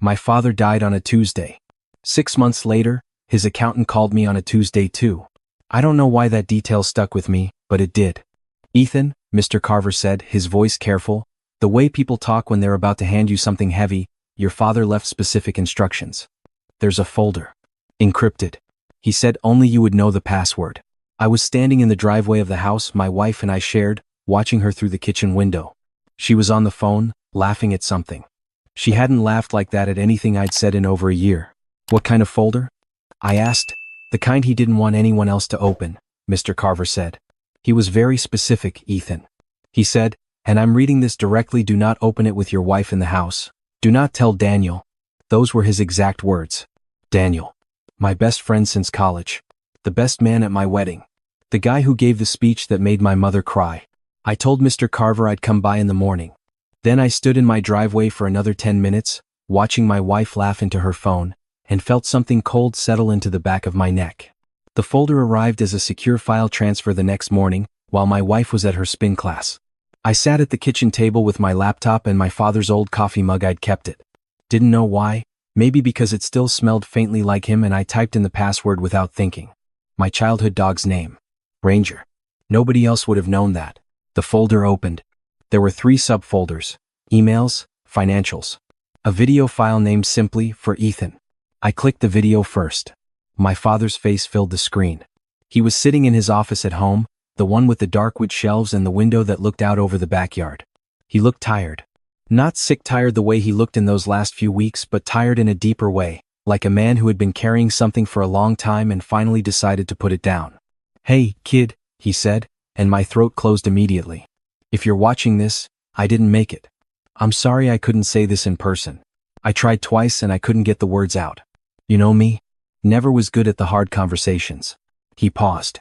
My father died on a Tuesday. 6 months later, his accountant called me on a Tuesday too. I don't know why that detail stuck with me, but it did. Ethan, Mr. Carver said, his voice careful, the way people talk when they're about to hand you something heavy. Your father left specific instructions. There's a folder. Encrypted. He said only you would know the password. I was standing in the driveway of the house my wife and I shared, watching her through the kitchen window. She was on the phone, laughing at something. She hadn't laughed like that at anything I'd said in over a year. What kind of folder? I asked. The kind he didn't want anyone else to open, Mr. Carver said. He was very specific, Ethan. He said, and I'm reading this directly, do not open it with your wife in the house. Do not tell Daniel. Those were his exact words. Daniel. My best friend since college. The best man at my wedding. The guy who gave the speech that made my mother cry. I told Mr. Carver I'd come by in the morning. Then I stood in my driveway for another 10 minutes, watching my wife laugh into her phone, and felt something cold settle into the back of my neck. The folder arrived as a secure file transfer the next morning, while my wife was at her spin class. I sat at the kitchen table with my laptop and my father's old coffee mug. I'd kept it. Didn't know why, maybe because it still smelled faintly like him, and I typed in the password without thinking. My childhood dog's name. Ranger. Nobody else would have known that. The folder opened. There were 3 subfolders: emails, financials. A video file named simply for Ethan. I clicked the video first. My father's face filled the screen. He was sitting in his office at home, the one with the dark wood shelves and the window that looked out over the backyard. He looked tired. Not sick tired the way he looked in those last few weeks, but tired in a deeper way, like a man who had been carrying something for a long time and finally decided to put it down. Hey, kid, he said, and my throat closed immediately. If you're watching this, I didn't make it. I'm sorry I couldn't say this in person. I tried twice and I couldn't get the words out. You know me? Never was good at the hard conversations. He paused.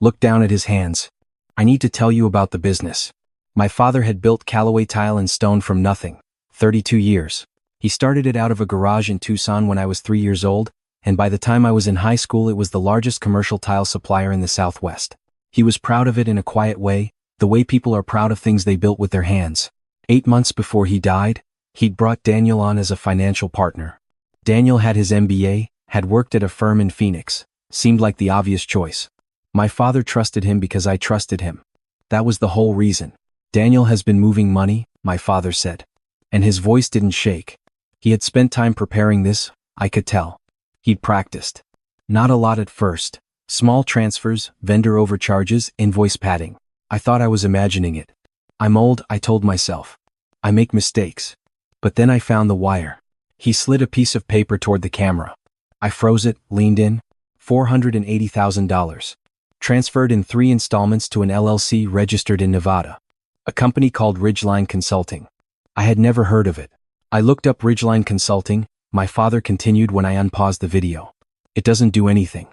Looked down at his hands. I need to tell you about the business. My father had built Callaway Tile and Stone from nothing. 32 years. He started it out of a garage in Tucson when I was 3 years old, and by the time I was in high school it was the largest commercial tile supplier in the Southwest. He was proud of it in a quiet way, the way people are proud of things they built with their hands. 8 months before he died, he'd brought Daniel on as a financial partner. Daniel had his MBA, had worked at a firm in Phoenix. Seemed like the obvious choice. My father trusted him because I trusted him. That was the whole reason. Daniel has been moving money, my father said. And his voice didn't shake. He had spent time preparing this, I could tell. He'd practiced. Not a lot at first. Small transfers, vendor overcharges, invoice padding. I thought I was imagining it. I'm old, I told myself. I make mistakes. But then I found the wire. He slid a piece of paper toward the camera. I froze it, leaned in. $480,000. Transferred in 3 installments to an LLC registered in Nevada. A company called Ridgeline Consulting. I had never heard of it. I looked up Ridgeline Consulting, my father continued when I unpaused the video. It doesn't do anything.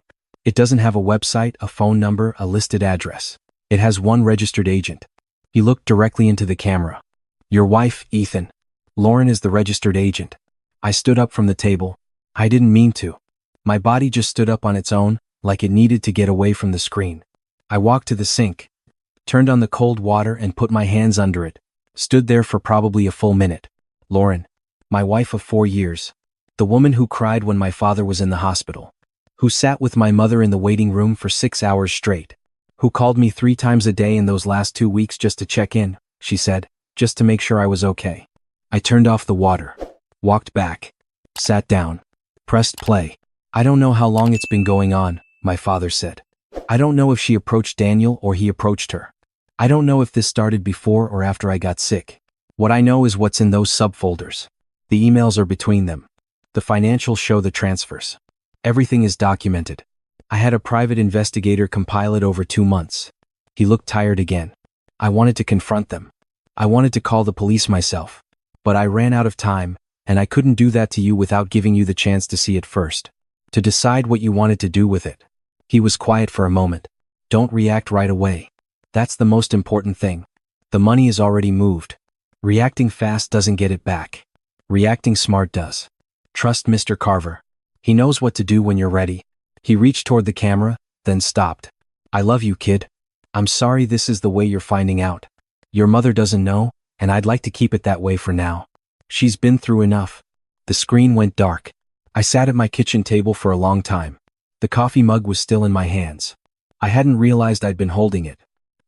It doesn't have a website, a phone number, a listed address. It has one registered agent. He looked directly into the camera. Your wife, Ethan. Lauren is the registered agent. I stood up from the table. I didn't mean to. My body just stood up on its own, like it needed to get away from the screen. I walked to the sink, turned on the cold water and put my hands under it, stood there for probably a full minute. Lauren, my wife of 4 years, the woman who cried when my father was in the hospital, who sat with my mother in the waiting room for 6 hours straight, who called me 3 times a day in those last 2 weeks just to check in, she said, just to make sure I was okay. I turned off the water, walked back, sat down, pressed play. I don't know how long it's been going on, my father said. I don't know if she approached Daniel or he approached her. I don't know if this started before or after I got sick. What I know is what's in those subfolders. The emails are between them. The financials show the transfers. Everything is documented. I had a private investigator compile it over 2 months. He looked tired again. I wanted to confront them. I wanted to call the police myself. But I ran out of time, and I couldn't do that to you without giving you the chance to see it first. To decide what you wanted to do with it. He was quiet for a moment. Don't react right away. That's the most important thing. The money is already moved. Reacting fast doesn't get it back. Reacting smart does. Trust Mr. Carver. He knows what to do when you're ready. He reached toward the camera, then stopped. I love you, kid. I'm sorry this is the way you're finding out. Your mother doesn't know, and I'd like to keep it that way for now. She's been through enough. The screen went dark. I sat at my kitchen table for a long time. The coffee mug was still in my hands. I hadn't realized I'd been holding it.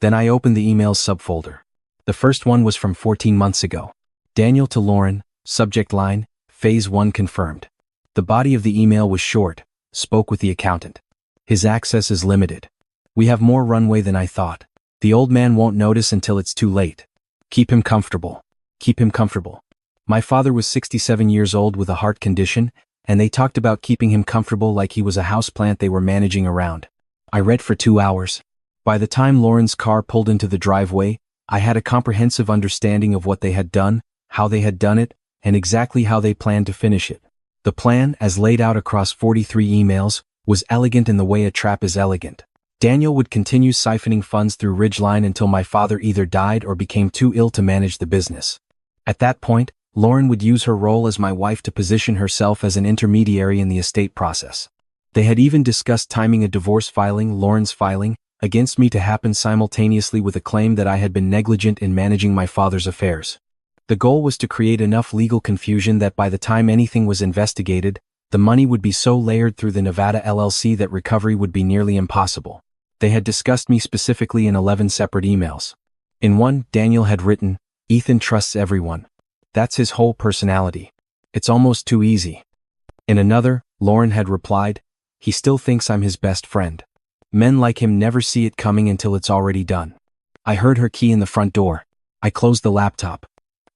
Then I opened the emails subfolder. The first one was from 14 months ago. Daniel to Lauren, subject line, Phase 1 confirmed. The body of the email was short, spoke with the accountant. His access is limited. We have more runway than I thought. The old man won't notice until it's too late. Keep him comfortable. Keep him comfortable. My father was 67 years old with a heart condition, and they talked about keeping him comfortable like he was a houseplant they were managing around. I read for 2 hours. By the time Lauren's car pulled into the driveway, I had a comprehensive understanding of what they had done, how they had done it, and exactly how they planned to finish it. The plan, as laid out across 43 emails, was elegant in the way a trap is elegant. Daniel would continue siphoning funds through Ridgeline until my father either died or became too ill to manage the business. At that point, Lauren would use her role as my wife to position herself as an intermediary in the estate process. They had even discussed timing a divorce filing, Lauren's filing, against me to happen simultaneously with a claim that I had been negligent in managing my father's affairs. The goal was to create enough legal confusion that by the time anything was investigated, the money would be so layered through the Nevada LLC that recovery would be nearly impossible. They had discussed me specifically in 11 separate emails. In one, Daniel had written, "Ethan trusts everyone. That's his whole personality. It's almost too easy." In another, Lauren had replied, "He still thinks I'm his best friend. Men like him never see it coming until it's already done." I heard her key in the front door. I closed the laptop.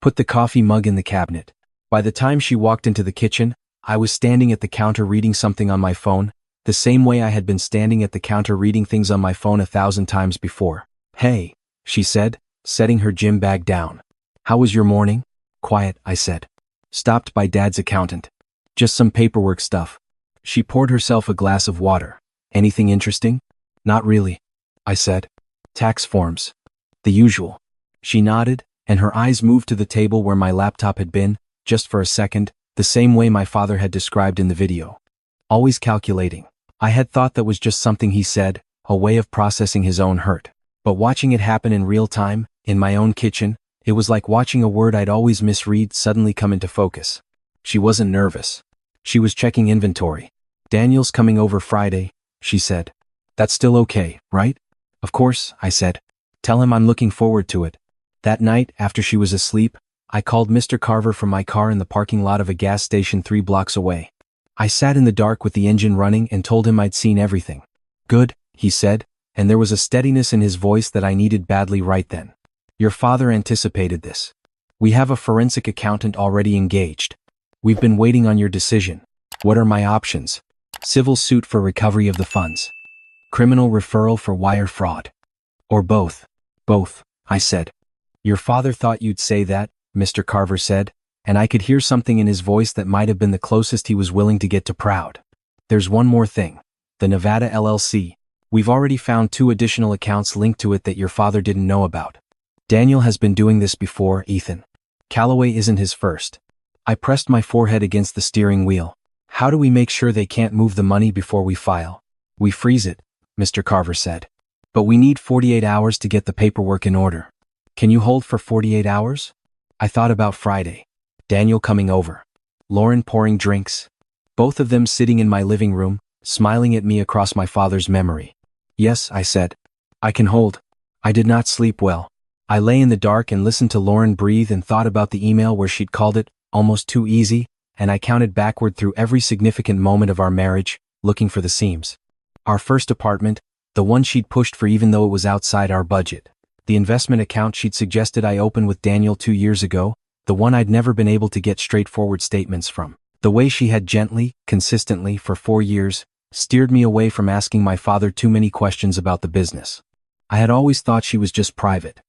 Put the coffee mug in the cabinet. By the time she walked into the kitchen, I was standing at the counter reading something on my phone, the same way I had been standing at the counter reading things on my phone 1,000 times before. "Hey," she said, setting her gym bag down. "How was your morning?" "Quiet," I said. "Stopped by Dad's accountant. Just some paperwork stuff." She poured herself a glass of water. "Anything interesting?" "Not really," I said. "Tax forms. The usual." She nodded, and her eyes moved to the table where my laptop had been, just for a second, the same way my father had described in the video. Always calculating. I had thought that was just something he said, a way of processing his own hurt. But watching it happen in real time, in my own kitchen, it was like watching a word I'd always misread suddenly come into focus. She wasn't nervous. She was checking inventory. "Daniel's coming over Friday," she said. "That's still okay, right?" "Of course," I said. "Tell him I'm looking forward to it." That night, after she was asleep, I called Mr. Carver from my car in the parking lot of a gas station 3 blocks away. I sat in the dark with the engine running and told him I'd seen everything. "Good," he said, and there was a steadiness in his voice that I needed badly right then. "Your father anticipated this. We have a forensic accountant already engaged. We've been waiting on your decision. What are my options? Civil suit for recovery of the funds. Criminal referral for wire fraud. Or both." "Both," I said. "Your father thought you'd say that," Mr. Carver said, and I could hear something in his voice that might have been the closest he was willing to get to proud. "There's one more thing. The Nevada LLC. We've already found 2 additional accounts linked to it that your father didn't know about. Daniel has been doing this before, Ethan. Callaway isn't his first." I pressed my forehead against the steering wheel. "How do we make sure they can't move the money before we file?" "We freeze it," Mr. Carver said. "But we need 48 hours to get the paperwork in order." "Can you hold for 48 hours? I thought about Friday. Daniel coming over. Lauren pouring drinks. Both of them sitting in my living room, smiling at me across my father's memory. "Yes," I said. "I can hold." I did not sleep well. I lay in the dark and listened to Lauren breathe and thought about the email where she'd called it almost too easy, and I counted backward through every significant moment of our marriage, looking for the seams. Our first apartment, the one she'd pushed for even though it was outside our budget. The investment account she'd suggested I open with Daniel 2 years ago, the one I'd never been able to get straightforward statements from. The way she had gently, consistently, for 4 years, steered me away from asking my father too many questions about the business. I had always thought she was just private.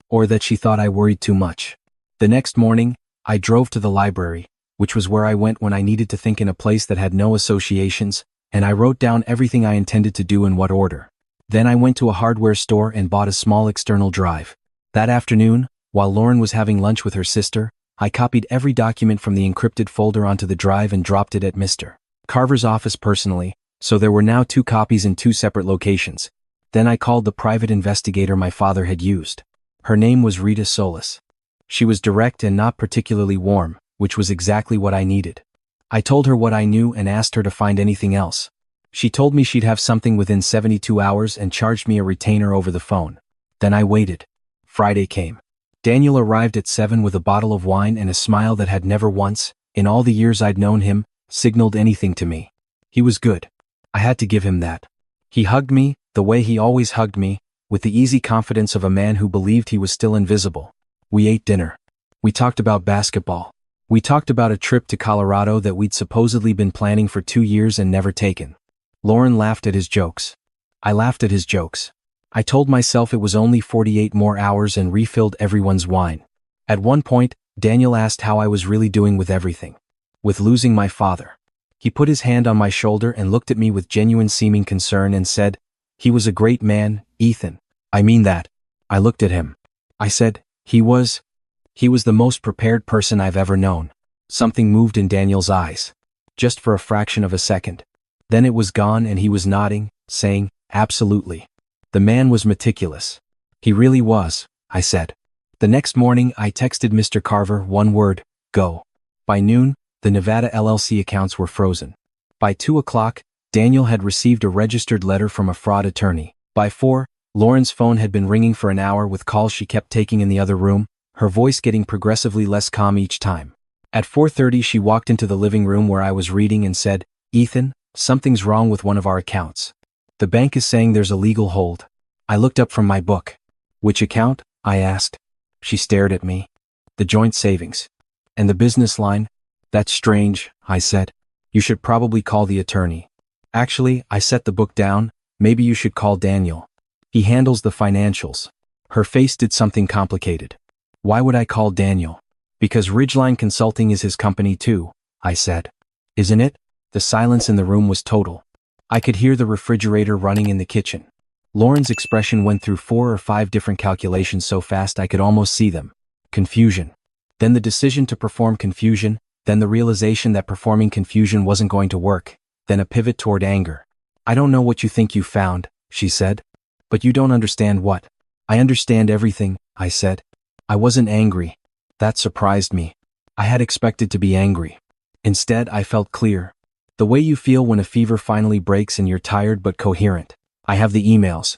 Or that she thought I worried too much. The next morning, I drove to the library, which was where I went when I needed to think in a place that had no associations, and I wrote down everything I intended to do in what order. Then I went to a hardware store and bought a small external drive. That afternoon, while Lauren was having lunch with her sister, I copied every document from the encrypted folder onto the drive and dropped it at Mr. Carver's office personally, so there were now 2 copies in 2 separate locations. Then I called the private investigator my father had used. Her name was Rita Solis. She was direct and not particularly warm, which was exactly what I needed. I told her what I knew and asked her to find anything else. She told me she'd have something within 72 hours and charged me a retainer over the phone. Then I waited. Friday came. Daniel arrived at 7 with a bottle of wine and a smile that had never once, in all the years I'd known him, signaled anything to me. He was good. I had to give him that. He hugged me, the way he always hugged me, with the easy confidence of a man who believed he was still invisible. We ate dinner. We talked about basketball. We talked about a trip to Colorado that we'd supposedly been planning for 2 years and never taken. Lauren laughed at his jokes. I laughed at his jokes. I told myself it was only 48 more hours and refilled everyone's wine. At one point, Daniel asked how I was really doing with everything. With losing my father. He put his hand on my shoulder and looked at me with genuine seeming concern and said, "He was a great man, Ethan. I mean that." I looked at him. I said, He was the most prepared person I've ever known." Something moved in Daniel's eyes. Just for a fraction of a second. Then it was gone and he was nodding, saying, "Absolutely. The man was meticulous." "He really was," I said. The next morning I texted Mr. Carver one word, "Go." By noon, the Nevada LLC accounts were frozen. By 2 o'clock, Daniel had received a registered letter from a fraud attorney. By 4, Lauren's phone had been ringing for an hour with calls she kept taking in the other room, her voice getting progressively less calm each time. At 4:30 she walked into the living room where I was reading and said, "Ethan, something's wrong with one of our accounts. The bank is saying there's a legal hold." I looked up from my book. "Which account?" I asked. She stared at me. "The joint savings. And the business line?" "That's strange," I said. "You should probably call the attorney." "Actually," I set the book down, "maybe you should call Daniel. He handles the financials." Her face did something complicated. "Why would I call Daniel?" "Because Ridgeline Consulting is his company too," I said. "Isn't it?" The silence in the room was total. I could hear the refrigerator running in the kitchen. Lauren's expression went through 4 or 5 different calculations so fast I could almost see them. Confusion. Then the decision to perform confusion, then the realization that performing confusion wasn't going to work, then a pivot toward anger. "I don't know what you think you found," she said. "But you don't understand what." "I understand everything," I said. I wasn't angry. That surprised me. I had expected to be angry. Instead, I felt clear. The way you feel when a fever finally breaks and you're tired but coherent. I have the emails.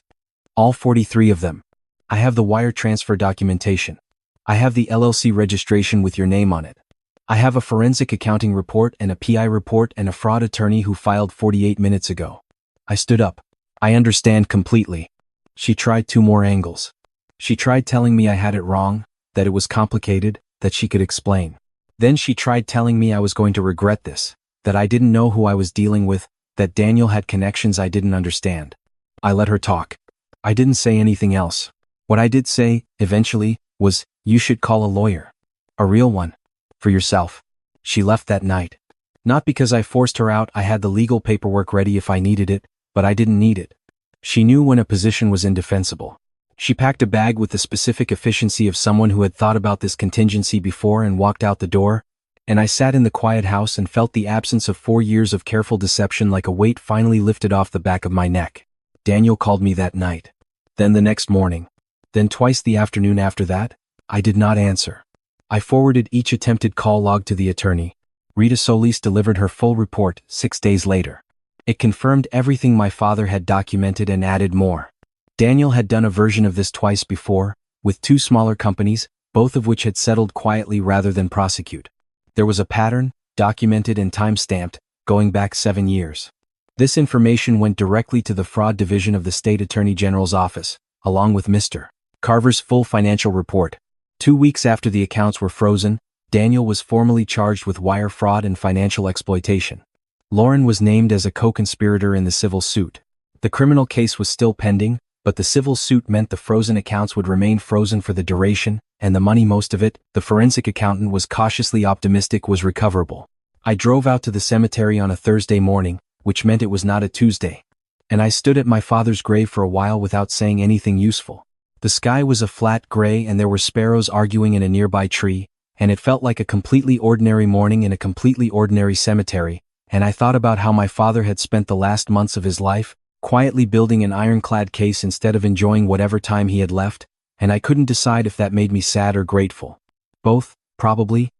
All 43 of them. I have the wire transfer documentation. I have the LLC registration with your name on it. I have a forensic accounting report and a PI report and a fraud attorney who filed 48 minutes ago. I stood up. "I understand completely." She tried 2 more angles. She tried telling me I had it wrong, that it was complicated, that she could explain. Then she tried telling me I was going to regret this, that I didn't know who I was dealing with, that Daniel had connections I didn't understand. I let her talk. I didn't say anything else. What I did say, eventually, was, "You should call a lawyer. A real one. For yourself." She left that night. Not because I forced her out. I had the legal paperwork ready if I needed it, but I didn't need it. She knew when a position was indefensible. She packed a bag with the specific efficiency of someone who had thought about this contingency before and walked out the door, and I sat in the quiet house and felt the absence of 4 years of careful deception like a weight finally lifted off the back of my neck. Daniel called me that night. Then the next morning. Then twice the afternoon after that. I did not answer. I forwarded each attempted call log to the attorney. Rita Solis delivered her full report 6 days later. It confirmed everything my father had documented and added more. Daniel had done a version of this twice before, with 2 smaller companies, both of which had settled quietly rather than prosecute. There was a pattern, documented and time-stamped, going back 7 years. This information went directly to the fraud division of the state attorney general's office, along with Mr. Carver's full financial report. 2 weeks after the accounts were frozen, Daniel was formally charged with wire fraud and financial exploitation. Lauren was named as a co-conspirator in the civil suit. The criminal case was still pending, but the civil suit meant the frozen accounts would remain frozen for the duration, and the money, most of it, the forensic accountant was cautiously optimistic was recoverable. I drove out to the cemetery on a Thursday morning, which meant it was not a Tuesday. And I stood at my father's grave for a while without saying anything useful. The sky was a flat gray and there were sparrows arguing in a nearby tree, and it felt like a completely ordinary morning in a completely ordinary cemetery, and I thought about how my father had spent the last months of his life, quietly building an ironclad case instead of enjoying whatever time he had left, and I couldn't decide if that made me sad or grateful. Both, probably.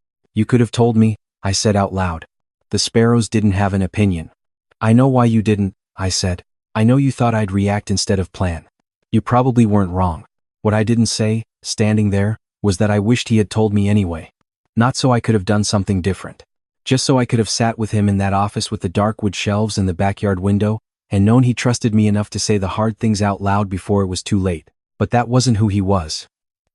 You could have told me, I said out loud. The sparrows didn't have an opinion. I know why you didn't, I said. I know you thought I'd react instead of plan. You probably weren't wrong. What I didn't say, standing there, was that I wished he had told me anyway. Not so I could have done something different. Just so I could have sat with him in that office with the dark wood shelves and the backyard window, and known he trusted me enough to say the hard things out loud before it was too late. But that wasn't who he was.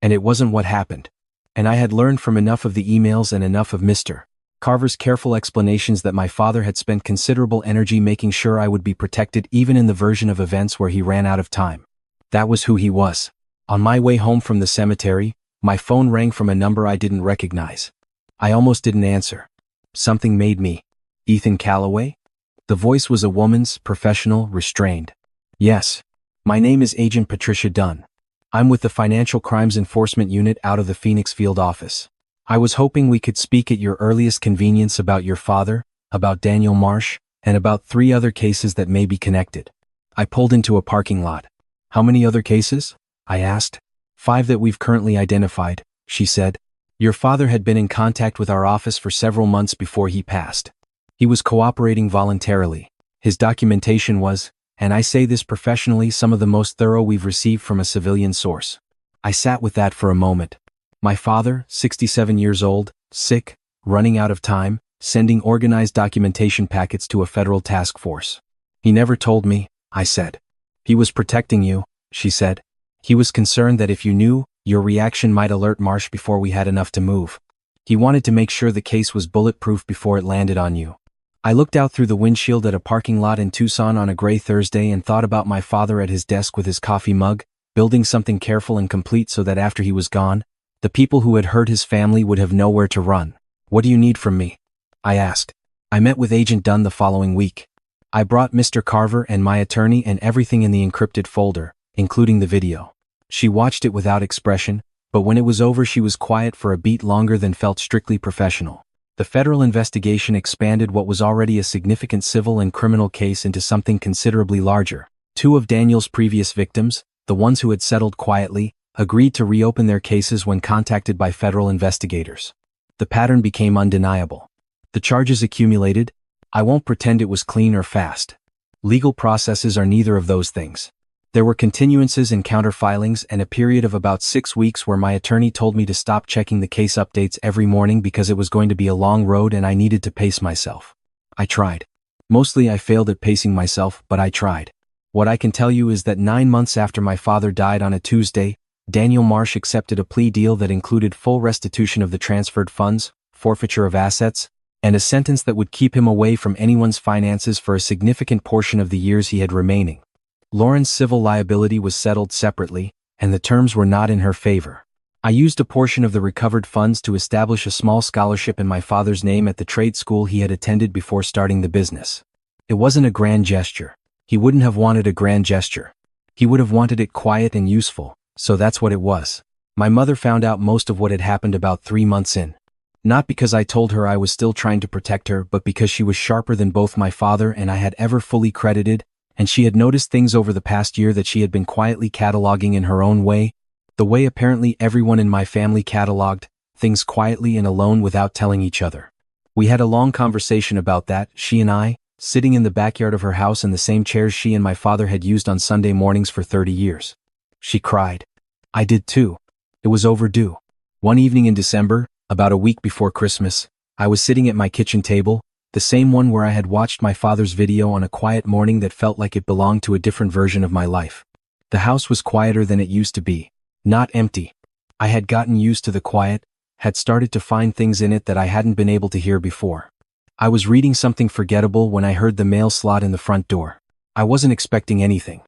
And it wasn't what happened. And I had learned from enough of the emails and enough of Mr. Carver's careful explanations that my father had spent considerable energy making sure I would be protected even in the version of events where he ran out of time. That was who he was. On my way home from the cemetery, my phone rang from a number I didn't recognize. I almost didn't answer. Something made me. Ethan Calloway? The voice was a woman's, professional, restrained. Yes. My name is Agent Patricia Dunn. I'm with the Financial Crimes Enforcement Unit out of the Phoenix Field office. I was hoping we could speak at your earliest convenience about your father, about Daniel Marsh, and about 3 other cases that may be connected. I pulled into a parking lot. How many other cases? I asked. 5 that we've currently identified, she said. Your father had been in contact with our office for several months before he passed. He was cooperating voluntarily. His documentation was, and I say this professionally, some of the most thorough we've received from a civilian source. I sat with that for a moment. My father, 67 years old, sick, running out of time, sending organized documentation packets to a federal task force. He never told me, I said. He was protecting you, she said. He was concerned that if you knew, your reaction might alert Marsh before we had enough to move. He wanted to make sure the case was bulletproof before it landed on you. I looked out through the windshield at a parking lot in Tucson on a gray Thursday and thought about my father at his desk with his coffee mug, building something careful and complete so that after he was gone, the people who had hurt his family would have nowhere to run. What do you need from me? I asked. I met with Agent Dunn the following week. I brought Mr. Carver and my attorney and everything in the encrypted folder, including the video. She watched it without expression, but when it was over she was quiet for a beat longer than felt strictly professional. The federal investigation expanded what was already a significant civil and criminal case into something considerably larger. 2 of Daniel's previous victims, the ones who had settled quietly, agreed to reopen their cases when contacted by federal investigators. The pattern became undeniable. The charges accumulated. I won't pretend it was clean or fast. Legal processes are neither of those things. There were continuances and counterfilings and a period of about 6 weeks where my attorney told me to stop checking the case updates every morning because it was going to be a long road and I needed to pace myself. I tried. Mostly I failed at pacing myself, but I tried. What I can tell you is that 9 months after my father died on a Tuesday, Daniel Marsh accepted a plea deal that included full restitution of the transferred funds, forfeiture of assets, and a sentence that would keep him away from anyone's finances for a significant portion of the years he had remaining. Lauren's civil liability was settled separately, and the terms were not in her favor. I used a portion of the recovered funds to establish a small scholarship in my father's name at the trade school he had attended before starting the business. It wasn't a grand gesture. He wouldn't have wanted a grand gesture. He would have wanted it quiet and useful, so that's what it was. My mother found out most of what had happened about 3 months in. Not because I told her I was still trying to protect her, but because she was sharper than both my father and I had ever fully credited, and she had noticed things over the past year that she had been quietly cataloging in her own way, the way apparently everyone in my family cataloged things quietly and alone without telling each other. We had a long conversation about that, she and I, sitting in the backyard of her house in the same chairs she and my father had used on Sunday mornings for 30 years. She cried. I did too. It was overdue. One evening in December, about a week before Christmas, I was sitting at my kitchen table, the same one where I had watched my father's video on a quiet morning that felt like it belonged to a different version of my life. The house was quieter than it used to be, not empty. I had gotten used to the quiet, had started to find things in it that I hadn't been able to hear before. I was reading something forgettable when I heard the mail slot in the front door. I wasn't expecting anything.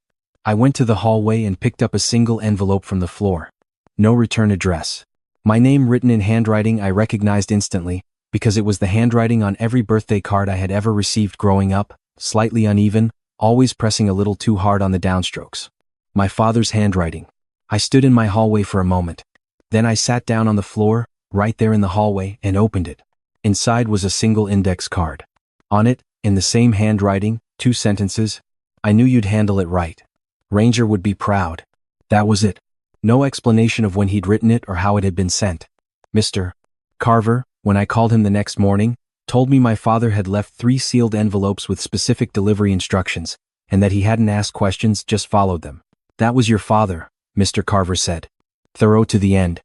I went to the hallway and picked up a single envelope from the floor. No return address. My name written in handwriting I recognized instantly, because it was the handwriting on every birthday card I had ever received growing up, slightly uneven, always pressing a little too hard on the downstrokes. My father's handwriting. I stood in my hallway for a moment. Then I sat down on the floor, right there in the hallway, and opened it. Inside was a single index card. On it, in the same handwriting, 2 sentences. I knew you'd handle it right. Ranger would be proud. That was it. No explanation of when he'd written it or how it had been sent. Mr. Carver, When I called him the next morning, told me my father had left 3 sealed envelopes with specific delivery instructions, and that he hadn't asked questions, just followed them. That was your father, Mr. Carver said. Thorough to the end.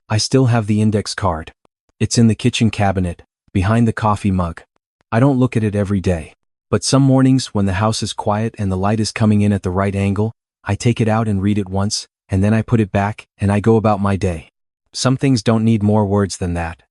I still have the index card. It's in the kitchen cabinet, behind the coffee mug. I don't look at it every day. But some mornings when the house is quiet and the light is coming in at the right angle, I take it out and read it once, and then I put it back, and I go about my day. Some things don't need more words than that.